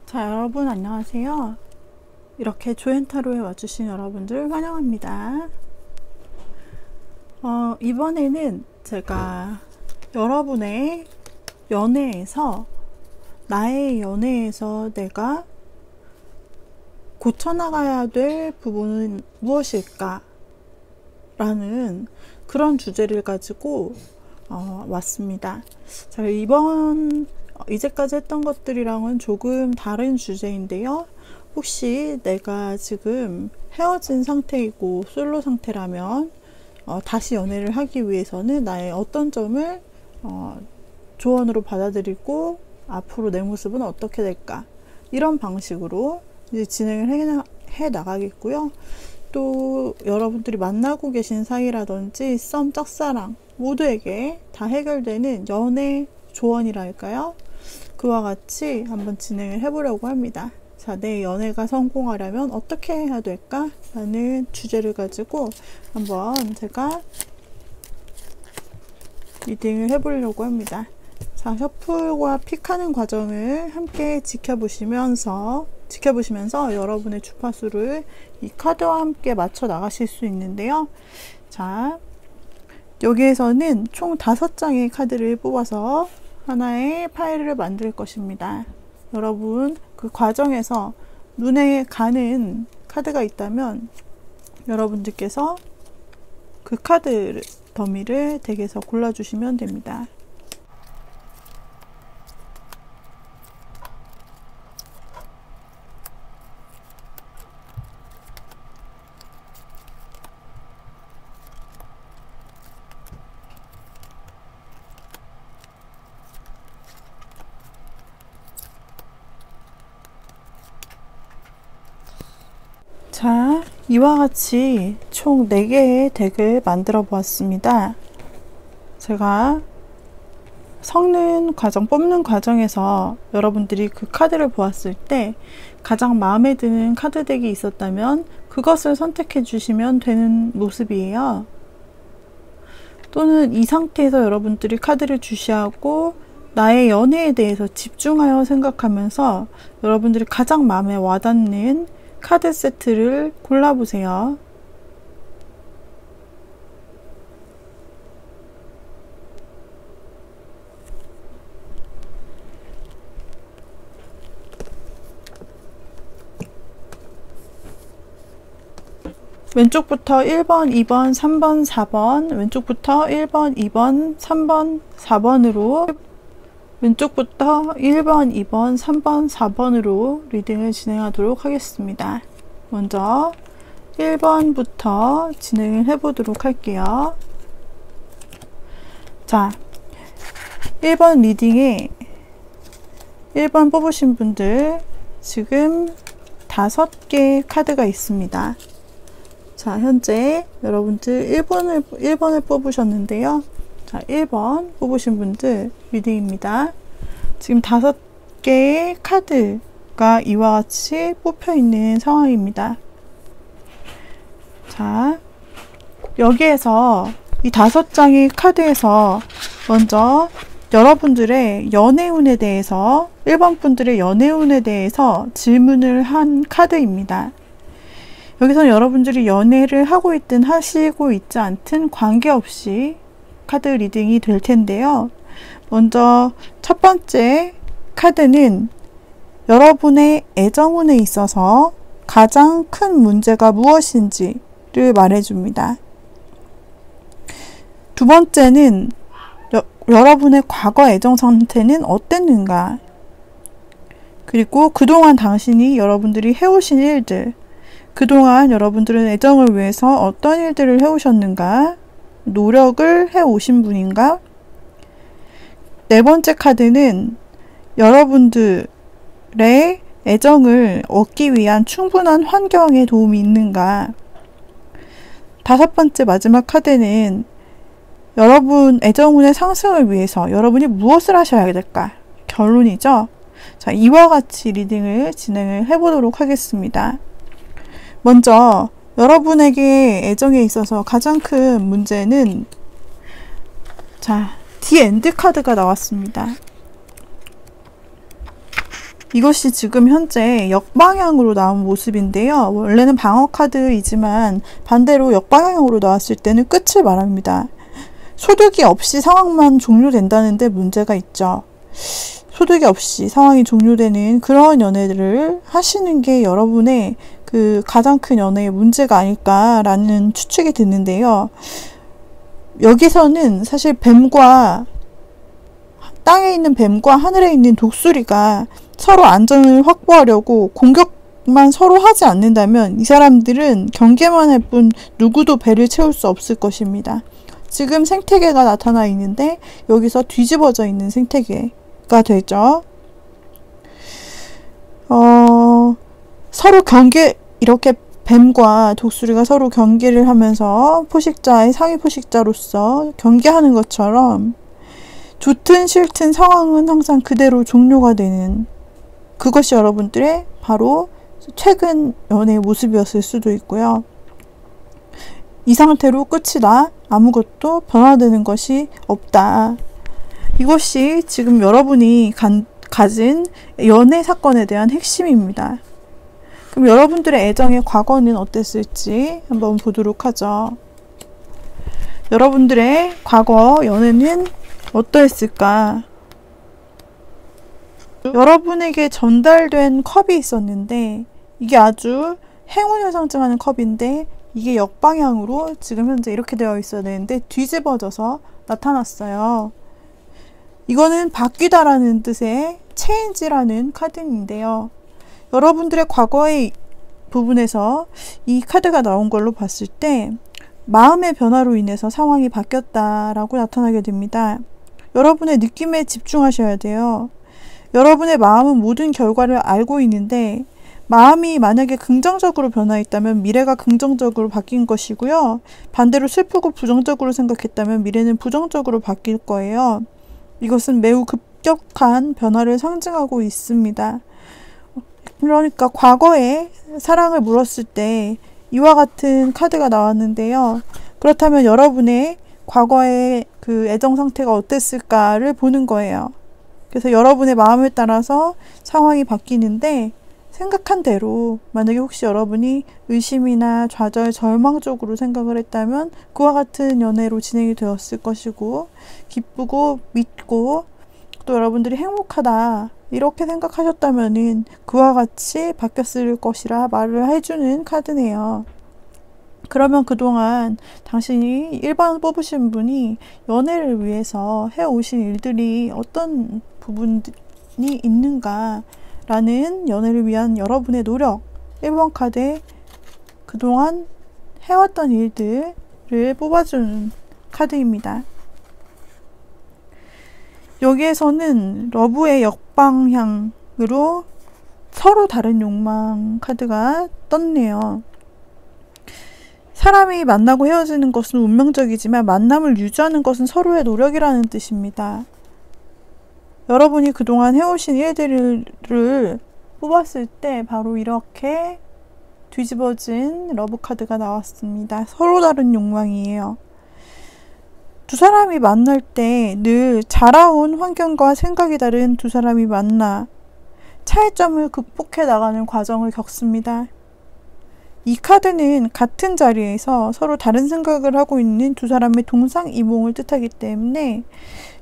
자, 여러분 안녕하세요. 이렇게 조앤타로에 와주신 여러분들 환영합니다. 이번에는 제가 여러분의 연애에서, 나의 연애에서 내가 고쳐나가야 될 부분은 무엇일까? 라는 그런 주제를 가지고 왔습니다. 자, 이제까지 했던 것들이랑은 조금 다른 주제인데요. 혹시 내가 지금 헤어진 상태이고 솔로 상태라면 다시 연애를 하기 위해서는 나의 어떤 점을 조언으로 받아들이고 앞으로 내 모습은 어떻게 될까, 이런 방식으로 이제 진행을 해 나가겠고요. 또 여러분들이 만나고 계신 사이라든지 썸, 짝사랑 모두에게 다 해결되는 연애 조언이랄까요? 그와 같이 한번 진행을 해보려고 합니다. 자, 내 연애가 성공하려면 어떻게 해야 될까? 라는 주제를 가지고 한번 제가 리딩을 해보려고 합니다. 자, 셔플과 픽하는 과정을 함께 지켜보시면서 여러분의 주파수를 이 카드와 함께 맞춰 나가실 수 있는데요. 자, 여기에서는 총 5장의 카드를 뽑아서 하나의 파일을 만들 것입니다. 여러분, 그 과정에서 눈에 가는 카드가 있다면 여러분들께서 그 카드 더미를 덱에서 골라주시면 됩니다. 자, 이와 같이 총 4개의 덱을 만들어 보았습니다. 제가 뽑는 과정에서 여러분들이 그 카드를 보았을 때 가장 마음에 드는 카드 덱이 있었다면 그것을 선택해 주시면 되는 모습이에요. 또는 이 상태에서 여러분들이 카드를 주시하고 나의 연애에 대해서 집중하여 생각하면서 여러분들이 가장 마음에 와닿는 카드 세트를 골라보세요. 왼쪽부터 1번, 2번, 3번, 4번, 왼쪽부터 1번, 2번, 3번, 4번으로 왼쪽부터 1번, 2번, 3번, 4번으로 리딩을 진행하도록 하겠습니다. 먼저 1번부터 진행을 해보도록 할게요. 자, 1번 리딩에 1번 뽑으신 분들 지금 5개의 카드가 있습니다. 자, 현재 여러분들 1번을 뽑으셨는데요. 자, 1번 뽑으신 분들 리딩입니다. 지금 5개의 카드가 이와 같이 뽑혀 있는 상황입니다. 자, 여기에서 이 5장의 카드에서 먼저 여러분들의 연애운에 대해서, 1번 분들의 연애운에 대해서 질문을 한 카드입니다. 여기서 여러분들이 연애를 하고 있든 하시고 있지 않든 관계없이 카드 리딩이 될 텐데요. 먼저 첫 번째 카드는 여러분의 애정운에 있어서 가장 큰 문제가 무엇인지를 말해줍니다. 두 번째는 여러분의 과거 애정 상태는 어땠는가, 그리고 그동안 당신이 여러분들이 해오신 일들, 그동안 여러분들은 애정을 위해서 어떤 일들을 해오셨는가, 노력을 해오신 분인가. 네 번째 카드는 여러분들의 애정을 얻기 위한 충분한 환경에 도움이 있는가. 5번째 마지막 카드는 여러분 애정운의 상승을 위해서 여러분이 무엇을 하셔야 될까, 결론이죠. 자, 이와 같이 리딩을 진행을 해보도록 하겠습니다. 먼저 여러분에게 애정에 있어서 가장 큰 문제는, 자, 디 엔드 카드가 나왔습니다. 이것이 지금 현재 역방향으로 나온 모습인데요. 원래는 방어 카드이지만 반대로 역방향으로 나왔을 때는 끝을 말합니다. 소득이 없이 상황만 종료된다는데 문제가 있죠. 소득이 없이 상황이 종료되는 그런 연애를 하시는 게 여러분의 그 가장 큰 연애의 문제가 아닐까라는 추측이 드는데요. 여기서는 사실 뱀과 땅에 있는 뱀과 하늘에 있는 독수리가 서로 안전을 확보하려고 공격만 서로 하지 않는다면 이 사람들은 경계만 할 뿐 누구도 배를 채울 수 없을 것입니다. 지금 생태계가 나타나 있는데 여기서 뒤집어져 있는 생태계가 되죠. 서로 이렇게 뱀과 독수리가 서로 경계를 하면서 포식자의 상위 포식자로서 경계하는 것처럼 좋든 싫든 상황은 항상 그대로 종료가 되는 그것이 여러분들의 바로 최근 연애의 모습이었을 수도 있고요. 이 상태로 끝이다. 아무것도 변화되는 것이 없다. 이것이 지금 여러분이 가진 연애 사건에 대한 핵심입니다. 그럼 여러분들의 애정의 과거는 어땠을지 한번 보도록 하죠. 여러분들의 과거 연애는 어떠했을까? 여러분에게 전달된 컵이 있었는데 이게 아주 행운을 상징하는 컵인데 이게 역방향으로 지금 현재 이렇게 되어 있어야 되는데 뒤집어져서 나타났어요. 이거는 바뀌다라는 뜻의 체인지라는 카드인데요. 여러분들의 과거의 부분에서 이 카드가 나온 걸로 봤을 때 마음의 변화로 인해서 상황이 바뀌었다라고 나타나게 됩니다. 여러분의 느낌에 집중하셔야 돼요. 여러분의 마음은 모든 결과를 알고 있는데 마음이 만약에 긍정적으로 변화했다면 미래가 긍정적으로 바뀐 것이고요. 반대로 슬프고 부정적으로 생각했다면 미래는 부정적으로 바뀔 거예요. 이것은 매우 급격한 변화를 상징하고 있습니다. 그러니까 과거에 사랑을 물었을 때 이와 같은 카드가 나왔는데요. 그렇다면 여러분의 과거의 그 애정 상태가 어땠을까를 보는 거예요. 그래서 여러분의 마음에 따라서 상황이 바뀌는데 생각한 대로 만약에 혹시 여러분이 의심이나 좌절, 절망적으로 생각을 했다면 그와 같은 연애로 진행이 되었을 것이고 기쁘고 믿고 또 여러분들이 행복하다 이렇게 생각하셨다면은 그와 같이 바뀌었을 것이라 말을 해주는 카드네요. 그러면 그동안 당신이 1번 뽑으신 분이 연애를 위해서 해오신 일들이 어떤 부분이 있는가 라는 연애를 위한 여러분의 노력 1번 카드에 그동안 해왔던 일들을 뽑아주는 카드입니다. 여기에서는 러브의 역방향으로 서로 다른 욕망 카드가 떴네요. 사람이 만나고 헤어지는 것은 운명적이지만 만남을 유지하는 것은 서로의 노력이라는 뜻입니다. 여러분이 그동안 해오신 일들을 뽑았을 때 바로 이렇게 뒤집어진 러브카드가 나왔습니다. 서로 다른 욕망이에요. 두 사람이 만날 때 늘 자라온 환경과 생각이 다른 두 사람이 만나 차이점을 극복해 나가는 과정을 겪습니다. 이 카드는 같은 자리에서 서로 다른 생각을 하고 있는 두 사람의 동상이몽을 뜻하기 때문에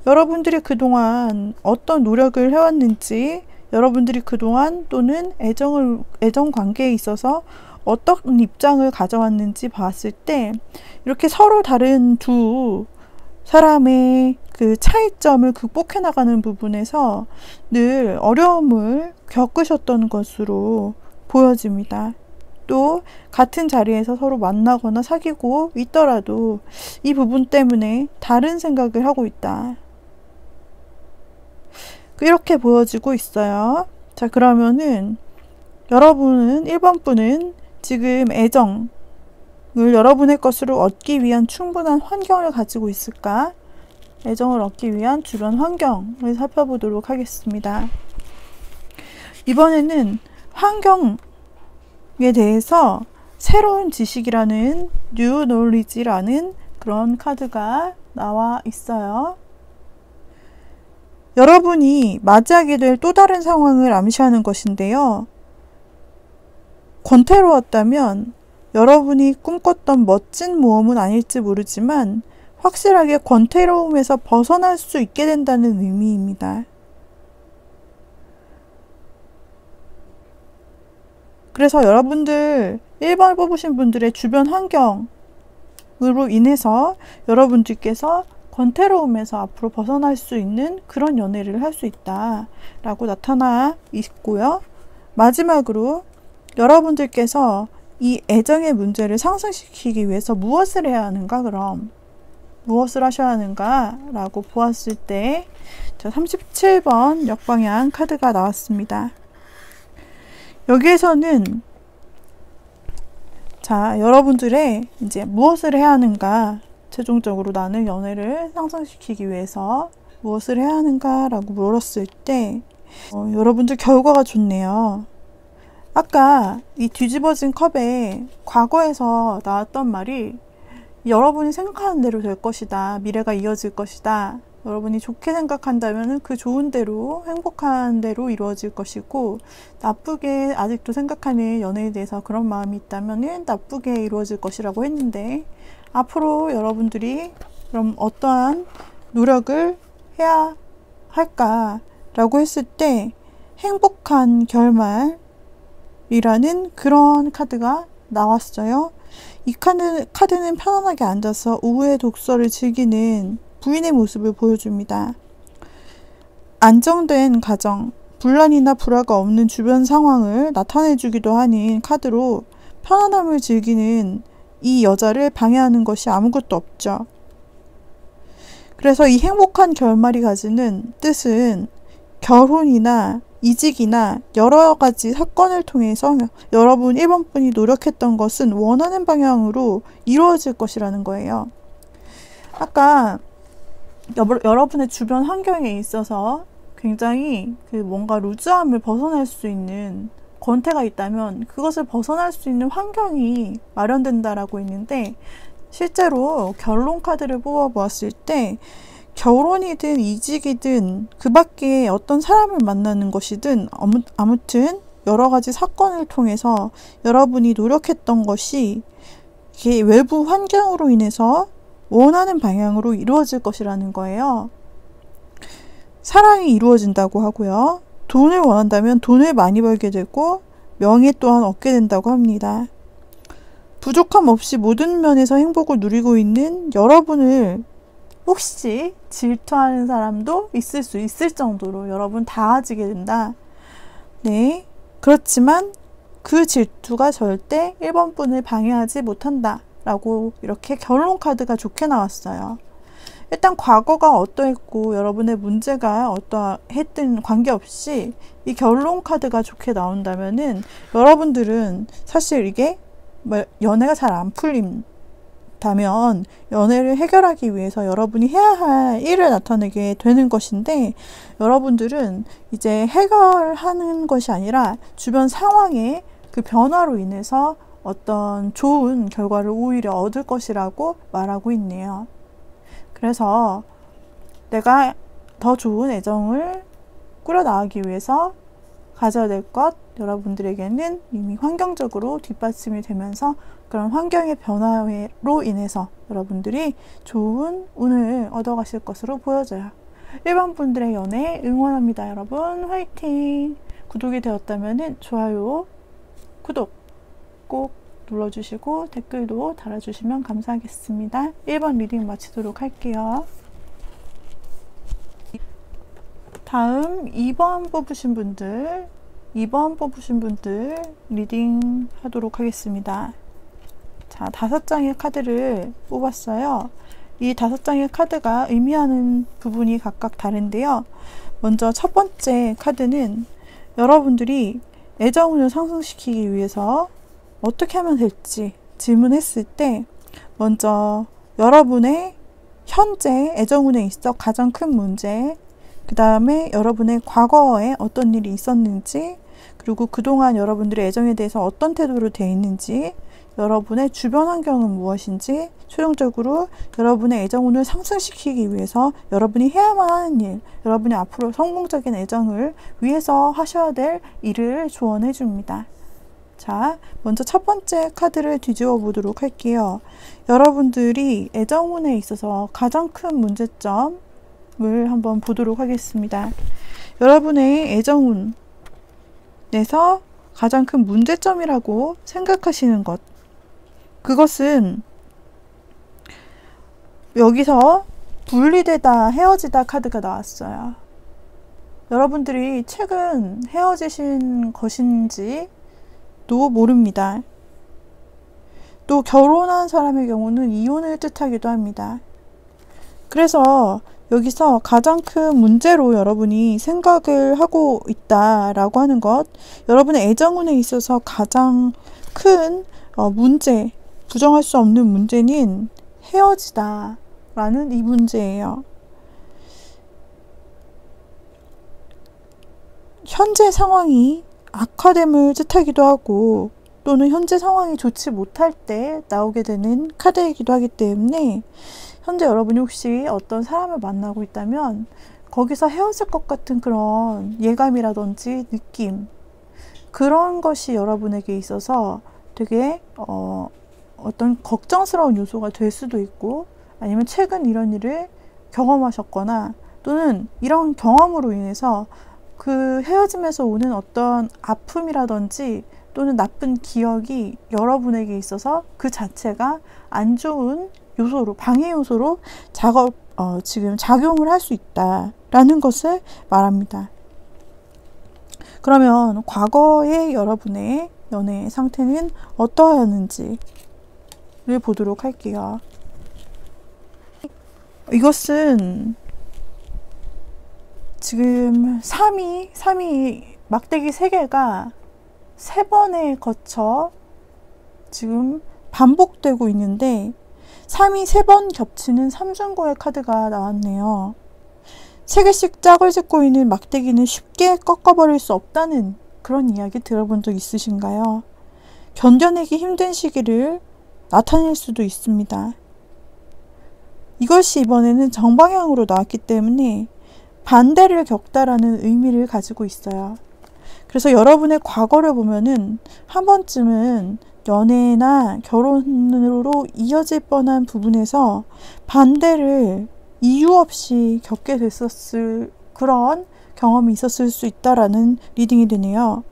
여러분들이 그동안 어떤 노력을 해왔는지 여러분들이 그동안 또는 애정 관계에 있어서 어떤 입장을 가져왔는지 봤을 때 이렇게 서로 다른 두 사람의 그 차이점을 극복해 나가는 부분에서 늘 어려움을 겪으셨던 것으로 보여집니다. 또 같은 자리에서 서로 만나거나 사귀고 있더라도 이 부분 때문에 다른 생각을 하고 있다. 이렇게 보여지고 있어요. 자, 그러면은 여러분은 1번 분은 지금 애정을 여러분의 것으로 얻기 위한 충분한 환경을 가지고 있을까? 애정을 얻기 위한 주변 환경을 살펴보도록 하겠습니다. 이번에는 환경에 대해서 새로운 지식이라는 New Knowledge라는 그런 카드가 나와 있어요. 여러분이 맞이하게 될 또 다른 상황을 암시하는 것인데요. 권태로웠다면 여러분이 꿈꿨던 멋진 모험은 아닐지 모르지만 확실하게 권태로움에서 벗어날 수 있게 된다는 의미입니다. 그래서 여러분들 1번을 뽑으신 분들의 주변 환경으로 인해서 여러분들께서 권태로움에서 앞으로 벗어날 수 있는 그런 연애를 할 수 있다라고 나타나 있고요. 마지막으로 여러분들께서 이 애정의 문제를 상승시키기 위해서 무엇을 해야 하는가, 그럼 무엇을 하셔야 하는가 라고 보았을 때 37번 역방향 카드가 나왔습니다. 여기에서는 자, 여러분들의 이제 무엇을 해야 하는가, 최종적으로 나는 연애를 상승시키기 위해서 무엇을 해야 하는가 라고 물었을 때 여러분들 결과가 좋네요. 아까 이 뒤집어진 컵에 과거에서 나왔던 말이 여러분이 생각하는 대로 될 것이다. 미래가 이어질 것이다. 여러분이 좋게 생각한다면 그 좋은 대로, 행복한 대로 이루어질 것이고, 나쁘게 아직도 생각하는 연애에 대해서 그런 마음이 있다면 나쁘게 이루어질 것이라고 했는데, 앞으로 여러분들이 그럼 어떠한 노력을 해야 할까라고 했을 때 행복한 결말이라는 그런 카드가 나왔어요. 이 카드는 편안하게 앉아서 오후에 독서를 즐기는 부인의 모습을 보여줍니다. 안정된 가정, 분란이나 불화가 없는 주변 상황을 나타내주기도 하는 카드로 편안함을 즐기는 이 여자를 방해하는 것이 아무것도 없죠. 그래서 이 행복한 결말이 가지는 뜻은 결혼이나 이직이나 여러 가지 사건을 통해서 여러분 1번 분이 노력했던 것은 원하는 방향으로 이루어질 것이라는 거예요. 아까 여러분의 주변 환경에 있어서 굉장히 그 뭔가 루즈함을 벗어날 수 있는 권태가 있다면 그것을 벗어날 수 있는 환경이 마련된다라고 했는데, 실제로 결론 카드를 뽑아 보았을 때 결혼이든 이직이든 그 밖에 어떤 사람을 만나는 것이든 아무튼 여러 가지 사건을 통해서 여러분이 노력했던 것이 이게 외부 환경으로 인해서 원하는 방향으로 이루어질 것이라는 거예요. 사랑이 이루어진다고 하고요. 돈을 원한다면 돈을 많이 벌게 되고 명예 또한 얻게 된다고 합니다. 부족함 없이 모든 면에서 행복을 누리고 있는 여러분을 혹시 질투하는 사람도 있을 수 있을 정도로 여러분 다아지게 된다. 네, 그렇지만 그 질투가 절대 1번 분을 방해하지 못한다 라고 이렇게 결론 카드가 좋게 나왔어요. 일단 과거가 어떠했고 여러분의 문제가 어떠했든 관계없이 이 결론 카드가 좋게 나온다면은 여러분들은 사실 이게 연애가 잘 안 풀린다면 연애를 해결하기 위해서 여러분이 해야 할 일을 나타내게 되는 것인데, 여러분들은 이제 해결하는 것이 아니라 주변 상황의 그 변화로 인해서 어떤 좋은 결과를 오히려 얻을 것이라고 말하고 있네요. 그래서 내가 더 좋은 애정을 꾸려나가기 위해서 가져야 될 것, 여러분들에게는 이미 환경적으로 뒷받침이 되면서 그런 환경의 변화로 인해서 여러분들이 좋은 운을 얻어가실 것으로 보여져요. 1번 분들의 연애 응원합니다. 여러분 화이팅! 구독이 되었다면 좋아요, 구독 꼭 눌러주시고 댓글도 달아주시면 감사하겠습니다. 1번 리딩 마치도록 할게요. 다음 2번 뽑으신 분들 리딩 하도록 하겠습니다. 자, 5장의 카드를 뽑았어요. 이 5장의 카드가 의미하는 부분이 각각 다른데요. 먼저 첫 번째 카드는 여러분들이 애정운을 상승시키기 위해서 어떻게 하면 될지 질문했을 때, 먼저 여러분의 현재 애정운에 있어 가장 큰 문제, 그 다음에 여러분의 과거에 어떤 일이 있었는지, 그리고 그동안 여러분들의 애정에 대해서 어떤 태도로 되어 있는지, 여러분의 주변 환경은 무엇인지, 최종적으로 여러분의 애정운을 상승시키기 위해서 여러분이 해야만 하는 일, 여러분이 앞으로 성공적인 애정을 위해서 하셔야 될 일을 조언해 줍니다. 자, 먼저 첫 번째 카드를 뒤집어 보도록 할게요. 여러분들이 애정운에 있어서 가장 큰 문제점을 한번 보도록 하겠습니다. 여러분의 애정운에서 가장 큰 문제점이라고 생각하시는 것, 그것은 여기서 분리되다, 헤어지다 카드가 나왔어요. 여러분들이 최근 헤어지신 것인지도 모릅니다. 또 결혼한 사람의 경우는 이혼을 뜻하기도 합니다. 그래서 여기서 가장 큰 문제로 여러분이 생각을 하고 있다라고 하는 것, 여러분의 애정운에 있어서 가장 큰 문제, 부정할 수 없는 문제는 헤어지다 라는 이 문제예요. 현재 상황이 악화됨을 뜻하기도 하고, 또는 현재 상황이 좋지 못할 때 나오게 되는 카드이기도 하기 때문에, 현재 여러분이 혹시 어떤 사람을 만나고 있다면 거기서 헤어질 것 같은 그런 예감이라든지 느낌, 그런 것이 여러분에게 있어서 되게 어떤 걱정스러운 요소가 될 수도 있고, 아니면 최근 이런 일을 경험하셨거나, 또는 이런 경험으로 인해서 그 헤어짐에서 오는 어떤 아픔이라든지 또는 나쁜 기억이 여러분에게 있어서 그 자체가 안 좋은 요소로, 방해 요소로 지금 작용을 할 수 있다라는 것을 말합니다. 그러면 과거의 여러분의 연애 상태는 어떠하였는지를 보도록 할게요. 이것은 지금 3이 막대기 3개가 3번에 거쳐 지금 반복되고 있는데, 3이 3번 겹치는 삼중고의 카드가 나왔네요. 3개씩 짝을 짓고 있는 막대기는 쉽게 꺾어버릴 수 없다는 그런 이야기 들어본 적 있으신가요? 견뎌내기 힘든 시기를 나타낼 수도 있습니다. 이것이 이번에는 정방향으로 나왔기 때문에 반대를 겪다라는 의미를 가지고 있어요. 그래서 여러분의 과거를 보면은 한 번쯤은 연애나 결혼으로 이어질 뻔한 부분에서 반대를 이유 없이 겪게 됐었을 그런 경험이 있었을 수 있다라는 리딩이 되네요.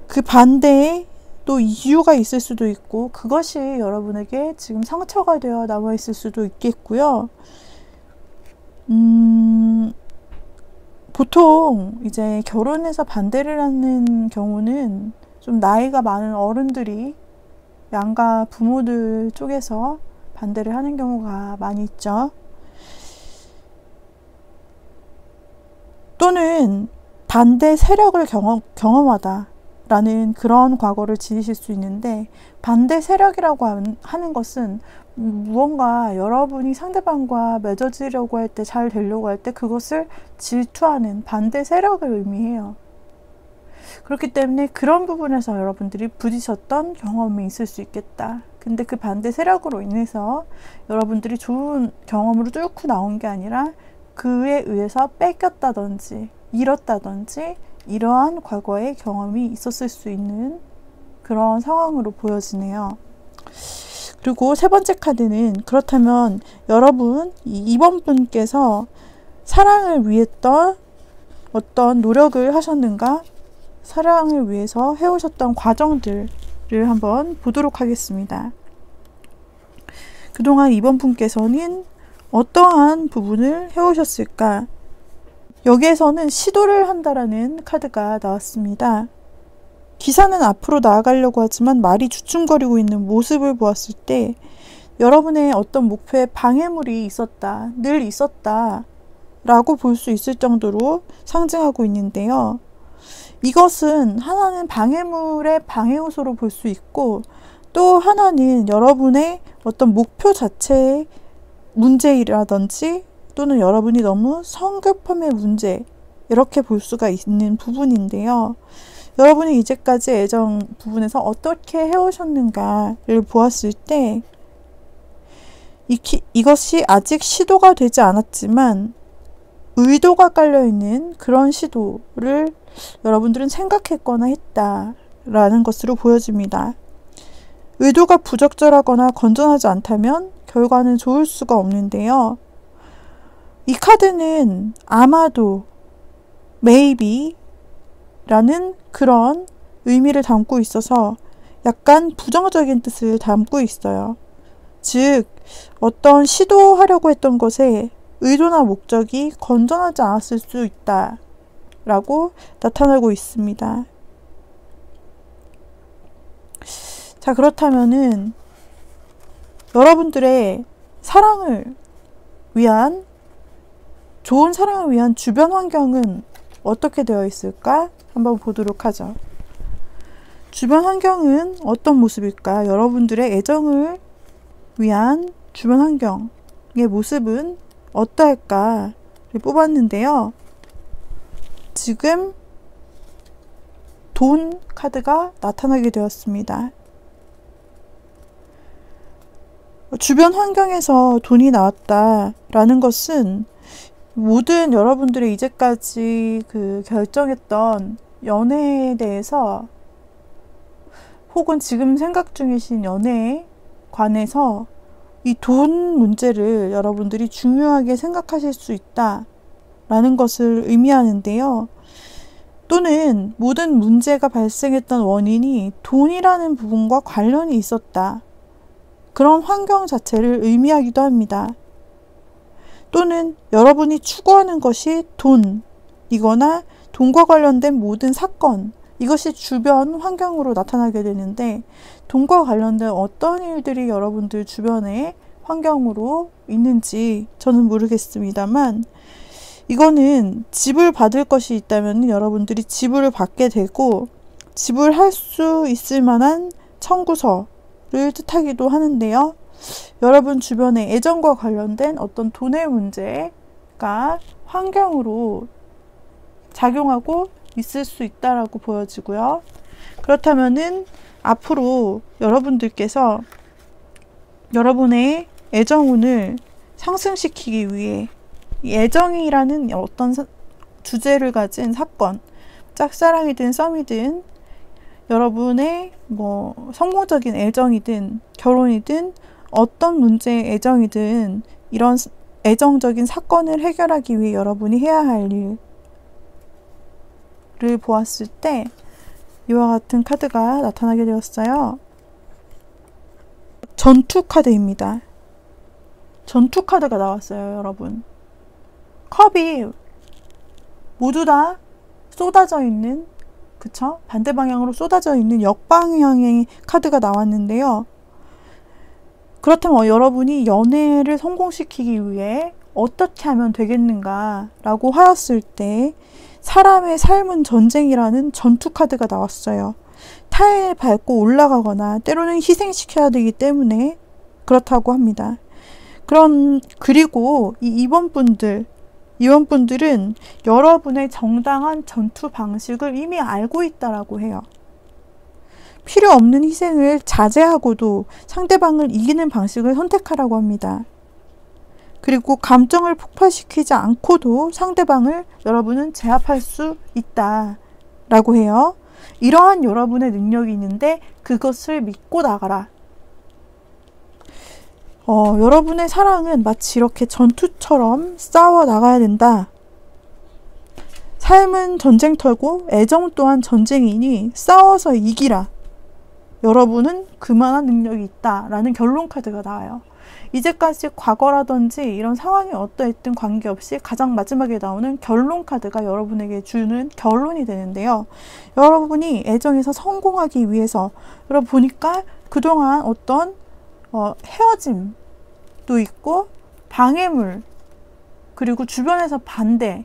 그 반대에 또 이유가 있을 수도 있고, 그것이 여러분에게 지금 상처가 되어 남아 있을 수도 있겠고요. 보통 이제 결혼해서 반대를 하는 경우는 좀 나이가 많은 어른들이 양가 부모들 쪽에서 반대를 하는 경우가 많이 있죠. 또는 반대 세력을 경험하다 라는 그런 과거를 지니실 수 있는데, 반대 세력이라고 하는 것은 무언가 여러분이 상대방과 맺어지려고 할 때, 잘 되려고 할 때 그것을 질투하는 반대 세력을 의미해요. 그렇기 때문에 그런 부분에서 여러분들이 부딪혔던 경험이 있을 수 있겠다. 근데 그 반대 세력으로 인해서 여러분들이 좋은 경험으로 뚫고 나온 게 아니라 그에 의해서 뺏겼다든지 잃었다든지 이러한 과거의 경험이 있었을 수 있는 그런 상황으로 보여지네요. 그리고 세 번째 카드는, 그렇다면 여러분, 2번 분께서 사랑을 위했던 어떤 노력을 하셨는가? 사랑을 위해서 해오셨던 과정들을 한번 보도록 하겠습니다. 그동안 2번 분께서는 어떠한 부분을 해오셨을까? 여기에서는 시도를 한다라는 카드가 나왔습니다. 기사는 앞으로 나아가려고 하지만 말이 주춤거리고 있는 모습을 보았을 때 여러분의 어떤 목표에 방해물이 있었다, 늘 있었다 라고 볼 수 있을 정도로 상징하고 있는데요. 이것은 하나는 방해물의 방해 요소로 볼 수 있고, 또 하나는 여러분의 어떤 목표 자체의 문제라든지 또는 여러분이 너무 성급함의 문제, 이렇게 볼 수가 있는 부분인데요. 여러분이 이제까지 애정 부분에서 어떻게 해오셨는가를 보았을 때 이것이 아직 시도가 되지 않았지만 의도가 깔려있는 그런 시도를 여러분들은 생각했거나 했다라는 것으로 보여집니다. 의도가 부적절하거나 건전하지 않다면 결과는 좋을 수가 없는데요. 이 카드는 아마도, maybe 라는 그런 의미를 담고 있어서 약간 부정적인 뜻을 담고 있어요. 즉, 어떤 시도하려고 했던 것에 의도나 목적이 건전하지 않았을 수 있다 라고 나타나고 있습니다. 자, 그렇다면은 여러분들의 사랑을 위한, 좋은 사랑을 위한 주변 환경은 어떻게 되어 있을까? 한번 보도록 하죠. 주변 환경은 어떤 모습일까? 여러분들의 애정을 위한 주변 환경의 모습은 어떠할까를 뽑았는데요. 지금 돈 카드가 나타나게 되었습니다. 주변 환경에서 돈이 나왔다라는 것은 모든 여러분들의 이제까지 결정했던 연애에 대해서 혹은 지금 생각 중이신 연애에 관해서 이 돈 문제를 여러분들이 중요하게 생각하실 수 있다라는 것을 의미하는데요. 또는 모든 문제가 발생했던 원인이 돈이라는 부분과 관련이 있었다. 그런 환경 자체를 의미하기도 합니다. 또는 여러분이 추구하는 것이 돈이거나 돈과 관련된 모든 사건, 이것이 주변 환경으로 나타나게 되는데 돈과 관련된 어떤 일들이 여러분들 주변의 환경으로 있는지 저는 모르겠습니다만 이거는 지불 받을 것이 있다면 여러분들이 지불을 받게 되고 지불할 수 있을 만한 청구서를 뜻하기도 하는데요. 여러분 주변에 애정과 관련된 어떤 돈의 문제가 환경으로 작용하고 있을 수 있다라고 보여지고요. 그렇다면은 앞으로 여러분들께서 여러분의 애정운을 상승시키기 위해 이 애정이라는 어떤 주제를 가진 사건, 짝사랑이든 썸이든 여러분의 성공적인 애정이든 결혼이든 어떤 문제의 애정이든 이런 애정적인 사건을 해결하기 위해 여러분이 해야 할 일을 보았을 때 이와 같은 카드가 나타나게 되었어요. 전투 카드입니다. 전투 카드가 나왔어요, 여러분. 컵이 모두 다 쏟아져 있는, 그쵸? 반대 방향으로 쏟아져 있는 역방향의 카드가 나왔는데요. 그렇다면 여러분이 연애를 성공시키기 위해 어떻게 하면 되겠는가 라고 하였을 때 사람의 삶은 전쟁이라는 전투 카드가 나왔어요. 타일 밟고 올라가거나 때로는 희생시켜야 되기 때문에 그렇다고 합니다. 그리고 이번분들은 여러분의 정당한 전투 방식을 이미 알고 있다라고 해요. 필요 없는 희생을 자제하고도 상대방을 이기는 방식을 선택하라고 합니다. 그리고 감정을 폭발시키지 않고도 상대방을 여러분은 제압할 수 있다라고 해요. 이러한 여러분의 능력이 있는데 그것을 믿고 나가라. 여러분의 사랑은 마치 이렇게 전투처럼 싸워 나가야 된다. 삶은 전쟁터고 애정 또한 전쟁이니 싸워서 이기라. 여러분은 그만한 능력이 있다라는 결론 카드가 나와요. 이제까지 과거라든지 이런 상황이 어떠했든 관계없이 가장 마지막에 나오는 결론 카드가 여러분에게 주는 결론이 되는데요. 여러분이 애정에서 성공하기 위해서 여러분 보니까 그동안 어떤 헤어짐도 있고 방해물, 그리고 주변에서 반대,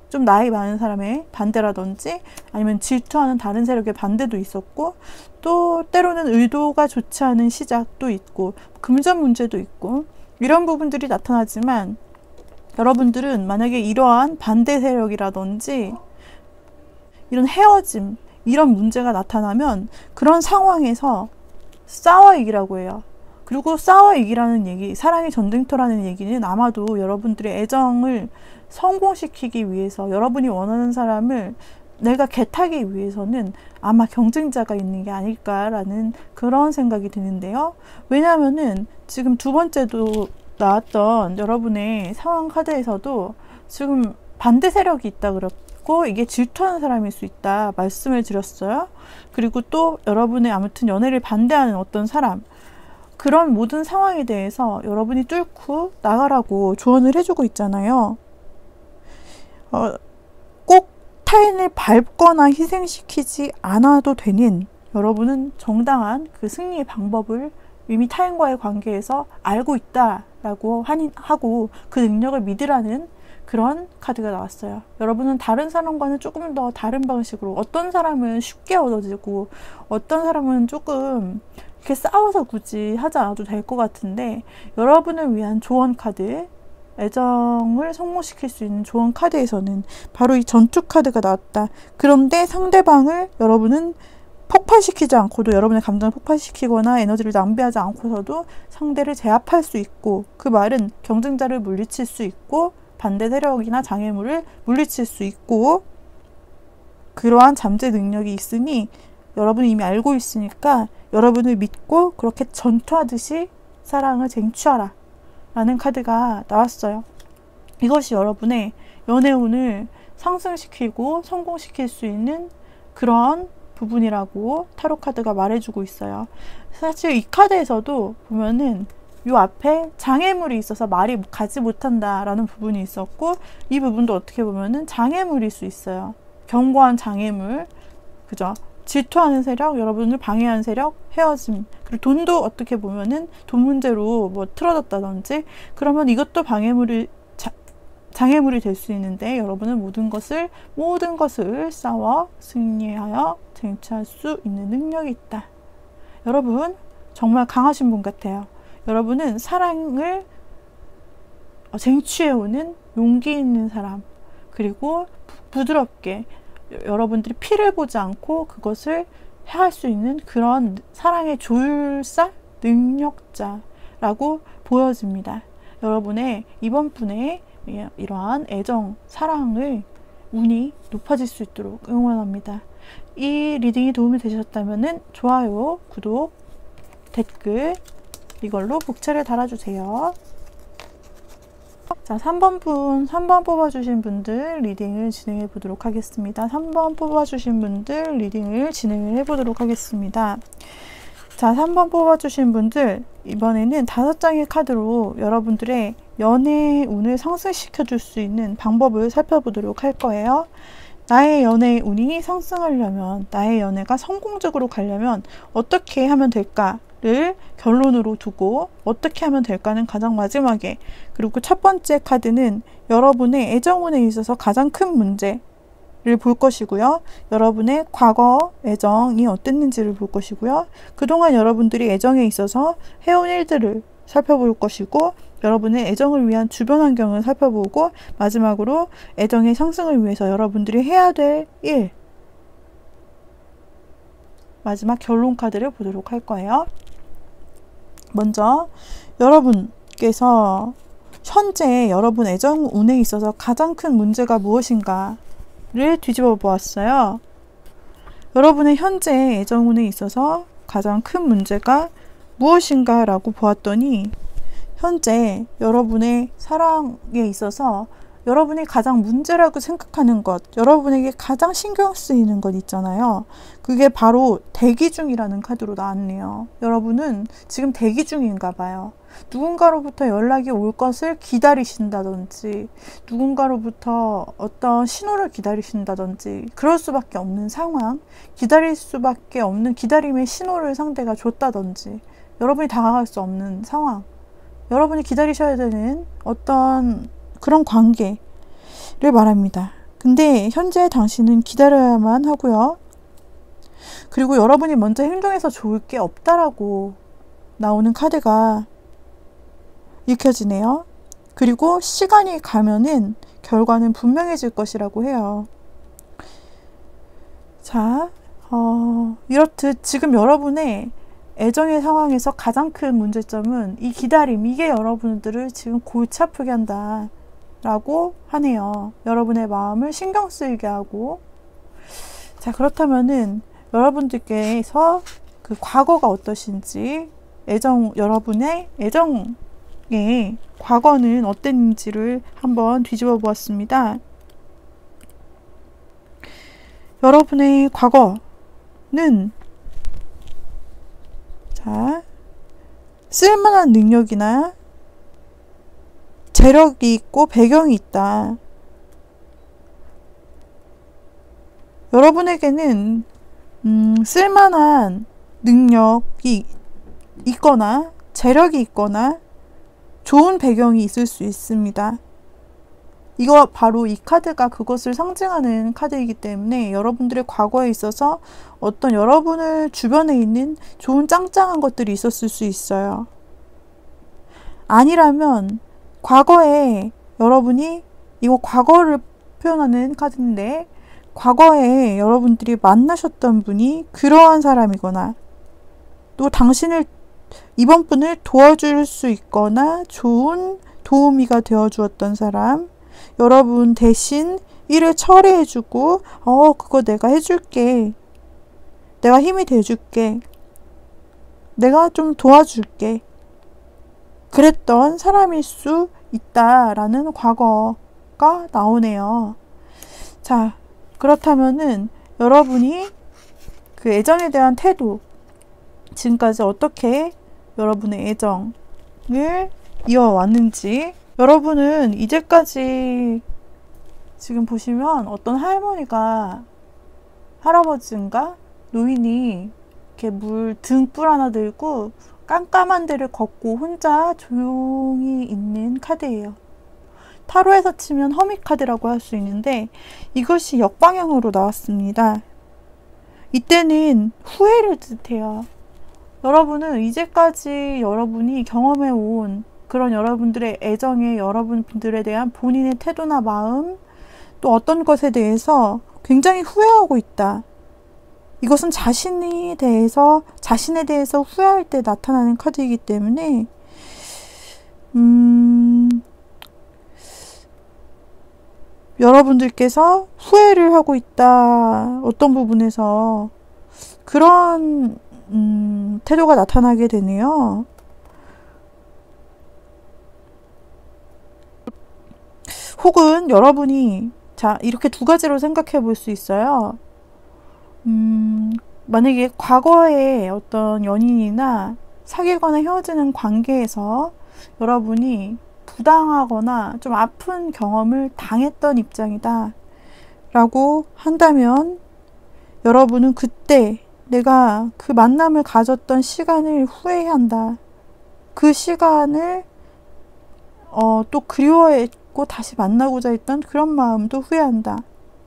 좀 나이 많은 사람의 반대라든지 아니면 질투하는 다른 세력의 반대도 있었고, 또 때로는 의도가 좋지 않은 시작도 있고 금전 문제도 있고 이런 부분들이 나타나지만 여러분들은 만약에 이러한 반대 세력이라든지 이런 헤어짐, 이런 문제가 나타나면 그런 상황에서 싸워 이기라고 해요. 그리고 싸워 이기라는 얘기, 사랑의 전쟁터라는 얘기는 아마도 여러분들의 애정을 성공시키기 위해서, 여러분이 원하는 사람을 내가 개타기 위해서는 아마 경쟁자가 있는 게 아닐까라는 그런 생각이 드는데요. 왜냐하면은 지금 두 번째도 나왔던 여러분의 상황 카드에서도 지금 반대 세력이 있다 그랬고, 이게 질투하는 사람일 수 있다 말씀을 드렸어요. 그리고 또 여러분의 아무튼 연애를 반대하는 어떤 사람, 그런 모든 상황에 대해서 여러분이 뚫고 나가라고 조언을 해주고 있잖아요. 꼭 타인을 밟거나 희생시키지 않아도 되는, 여러분은 정당한 그 승리의 방법을 이미 타인과의 관계에서 알고 있다라고 하고 그 능력을 믿으라는 그런 카드가 나왔어요. 여러분은 다른 사람과는 조금 더 다른 방식으로, 어떤 사람은 쉽게 얻어지고 어떤 사람은 조금 이렇게 싸워서 굳이 하지 않아도 될 것 같은데, 여러분을 위한 조언 카드, 애정을 성공시킬 수 있는 조언 카드에서는 바로 이 전투 카드가 나왔다. 그런데 상대방을 여러분은 폭발시키지 않고도, 여러분의 감정을 폭발시키거나 에너지를 낭비하지 않고서도 상대를 제압할 수 있고, 그 말은 경쟁자를 물리칠 수 있고 반대 세력이나 장애물을 물리칠 수 있고, 그러한 잠재 능력이 있으니 여러분이 이미 알고 있으니까 여러분을 믿고 그렇게 전투하듯이 사랑을 쟁취하라 라는 카드가 나왔어요. 이것이 여러분의 연애운을 상승시키고 성공시킬 수 있는 그런 부분이라고 타로 카드가 말해주고 있어요. 사실 이 카드에서도 보면은 요 앞에 장애물이 있어서 말이 가지 못한다 라는 부분이 있었고, 이 부분도 어떻게 보면은 장애물일 수 있어요. 견고한 장애물, 그죠? 질투하는 세력, 여러분을 방해하는 세력, 헤어짐, 그리고 돈도 어떻게 보면은 돈 문제로 뭐 틀어졌다든지, 그러면 이것도 장애물이 될 수 있는데, 여러분은 모든 것을 싸워 승리하여 쟁취할 수 있는 능력이 있다. 여러분 정말 강하신 분 같아요. 여러분은 사랑을 쟁취해오는 용기 있는 사람, 그리고 부드럽게 여러분들이 피를 보지 않고 그것을 해할 수 있는 그런 사랑의 조율사 능력자라고 보여집니다. 여러분의 이번 분의 이러한 애정, 사랑을 운이 높아질 수 있도록 응원합니다. 이 리딩이 도움이 되셨다면 좋아요, 구독, 댓글 이걸로 복채를 달아주세요. 자, 3번 뽑아주신 분들 리딩을 진행해 보도록 하겠습니다. 3번 뽑아주신 분들 리딩을 진행을 해 보도록 하겠습니다. 자, 3번 뽑아주신 분들, 이번에는 5장의 카드로 여러분들의 연애의 운을 상승시켜 줄 수 있는 방법을 살펴보도록 할 거예요. 나의 연애의 운이 상승하려면, 나의 연애가 성공적으로 가려면 어떻게 하면 될까를 결론으로 두고, 어떻게 하면 될까는 가장 마지막에, 그리고 첫 번째 카드는 여러분의 애정운에 있어서 가장 큰 문제를 볼 것이고요. 여러분의 과거 애정이 어땠는지를 볼 것이고요. 그동안 여러분들이 애정에 있어서 해온 일들을 살펴볼 것이고, 여러분의 애정을 위한 주변 환경을 살펴보고, 마지막으로 애정의 상승을 위해서 여러분들이 해야 될 일, 마지막 결론 카드를 보도록 할 거예요. 먼저 여러분께서 현재 여러분 애정 운에 있어서 가장 큰 문제가 무엇인가를 뒤집어 보았어요. 여러분의 현재 애정 운에 있어서 가장 큰 문제가 무엇인가 라고 보았더니, 현재 여러분의 사랑에 있어서 여러분이 가장 문제라고 생각하는 것, 여러분에게 가장 신경 쓰이는 것 있잖아요. 그게 바로 대기 중이라는 카드로 나왔네요. 여러분은 지금 대기 중인가 봐요. 누군가로부터 연락이 올 것을 기다리신다든지, 누군가로부터 어떤 신호를 기다리신다든지, 그럴 수밖에 없는 상황, 기다릴 수밖에 없는 기다림의 신호를 상대가 줬다든지, 여러분이 다가갈 수 없는 상황, 여러분이 기다리셔야 되는 어떤 그런 관계를 말합니다. 근데 현재 당신은 기다려야만 하고요. 그리고 여러분이 먼저 행동해서 좋을 게 없다라고 나오는 카드가 읽혀지네요. 그리고 시간이 가면은 결과는 분명해질 것이라고 해요. 자, 이렇듯 지금 여러분의 애정의 상황에서 가장 큰 문제점은 이 기다림, 이게 여러분들을 지금 골치 아프게 한다 라고 하네요. 여러분의 마음을 신경 쓰이게 하고. 자, 그렇다면은 여러분들께서 그 과거가 어떠신지, 여러분의 애정의 과거는 어땠는지를 한번 뒤집어 보았습니다. 여러분의 과거는, 자, 쓸만한 능력이나 재력이 있고 배경이 있다. 여러분에게는 쓸만한 능력이 있거나 재력이 있거나 좋은 배경이 있을 수 있습니다. 이거 바로 이 카드가 그것을 상징하는 카드이기 때문에 여러분들의 과거에 있어서 어떤 여러분을 주변에 있는 좋은 짱짱한 것들이 있었을 수 있어요. 아니라면 과거에 여러분이, 이거 과거를 표현하는 카드인데, 과거에 여러분들이 만나셨던 분이 그러한 사람이거나, 또 당신을, 이번 분을 도와줄 수 있거나 좋은 도우미가 되어 주었던 사람, 여러분 대신 일을 처리해주고, 그거 내가 해줄게, 내가 힘이 돼줄게, 내가 좀 도와줄게, 그랬던 사람일 수 있다라는 과거가 나오네요. 자, 그렇다면은 여러분이 그 애정에 대한 태도, 지금까지 어떻게 여러분의 애정을 이어왔는지, 여러분은 이제까지 지금 보시면 어떤 할아버지인가 노인이 이렇게 물 등불 하나 들고 깜깜한 데를 걷고 혼자 조용히 있는 카드예요. 타로에서 치면 허미 카드라고 할 수 있는데, 이것이 역방향으로 나왔습니다. 이때는 후회를 뜻해요. 여러분은 이제까지 여러분이 경험해온 그런 여러분들의 애정에, 여러분들에 대한 본인의 태도나 마음, 또 어떤 것에 대해서 굉장히 후회하고 있다. 이것은 자신에 대해서 후회할 때 나타나는 카드이기 때문에, 여러분들께서 후회를 하고 있다. 어떤 부분에서 그런 태도가 나타나게 되네요. 혹은 여러분이, 자, 이렇게 두 가지로 생각해 볼 수 있어요. 만약에 과거에 어떤 연인이나 사귀거나 헤어지는 관계에서 여러분이 부당하거나 좀 아픈 경험을 당했던 입장이다 라고 한다면, 여러분은 그때 내가 그 만남을 가졌던 시간을 후회한다. 그 시간을 또 그리워했고 다시 만나고자 했던 그런 마음도 후회한다.